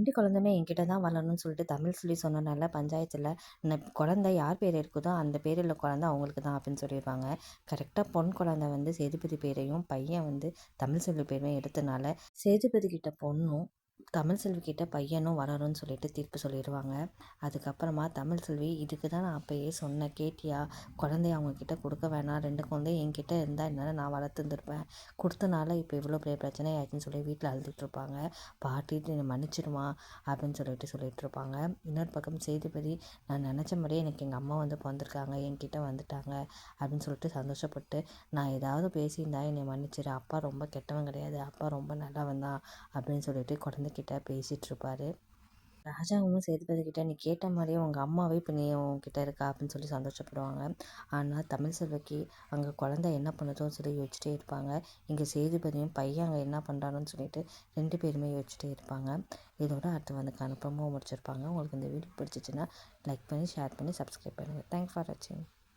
2 குழந்தையுமே என்கிட்ட தான் வளரணும்னு சொல்லிட்டு தமிழ் செல்வி சொன்னனால பஞ்சாயத்துல குழந்தை யார் பேர் இருக்குதோ அந்த பேர் உள்ள குழந்தை அவங்களுக்கு தான் அப்படின்னு சொல்லியிருப்பாங்க. கரெக்டாக பொன் குழந்தை வந்து சேதுபதி பேரையும், பையன் வந்து தமிழ் செல்வி பேரையும் எடுத்தனால சேதுபதி கிட்ட பொண்ணும், தமிழ் செல்வி கிட்ட பையனும் வளரும்னு சொல்லிட்டு தீர்ப்பு சொல்லிடுவாங்க. அதுக்கப்புறமா தமிழ் செல்வி இதுக்கு தான் நான் அப்பயே சொன்னேன், கேட்டியா? குழந்தைய அவங்கக்கிட்ட கொடுக்க வேணாம், 2 குழந்தை என்கிட்ட இருந்தால் என்னால் நான் வளர்த்துருந்துருப்பேன், கொடுத்தனால இப்போ இவ்வளோ பெரிய பிரச்சனை ஆயிடுச்சுன்னு சொல்லி வீட்டில் அழுதுட்டு இருப்பாங்க. பாட்டி என்னை மன்னிச்சிடுமா அப்படின்னு சொல்லிட்டு இருப்பாங்க. இன்னொரு பக்கம் சேதுபதி, நான் நினச்ச மாதிரியே எனக்கு எங்கள் அம்மா வந்து பிறந்திருக்காங்க, என்கிட்ட வந்துட்டாங்க அப்படின்னு சொல்லிட்டு சந்தோஷப்பட்டு, நான் ஏதாவது பேசியிருந்தா என்னை மன்னிச்சிடு, அப்பா ரொம்ப கெட்டவன் கிடையாது, அப்பா ரொம்ப நல்லவன் தான் அப்படின்னு சொல்லிட்டு குழந்தைகிட்ட பேசிகிட்டு இருப்பாரு. ராஜாவும் சேதுபதி கிட்ட, நீ கேட்ட மாதிரியே உங்கள் அம்மாவே இப்போ நீ உங்ககிட்ட இருக்கா அப்படின்னு சொல்லி சந்தோஷப்படுவாங்க. ஆனால் தமிழ் செல்விக்கு அங்கே குழந்தை என்ன பண்ணுதோன்னு சொல்லி யோசிச்சிட்டே இருப்பாங்க. இங்கே சேதுபதியும் பையன் அங்கே என்ன பண்ணுறான்னு சொல்லிட்டு 2 பேருமே யோசிச்சிட்டே இருப்பாங்க. இதோட அடுத்து வந்து கன்ஃபார்மாக முடிச்சிருப்பாங்க. உங்களுக்கு இந்த வீடியோ பிடிச்சிச்சின்னா லைக் பண்ணி, ஷேர் பண்ணி, சப்ஸ்கிரைப் பண்ணுங்கள். தேங்க்ஸ் ஃபார் வாட்சிங்.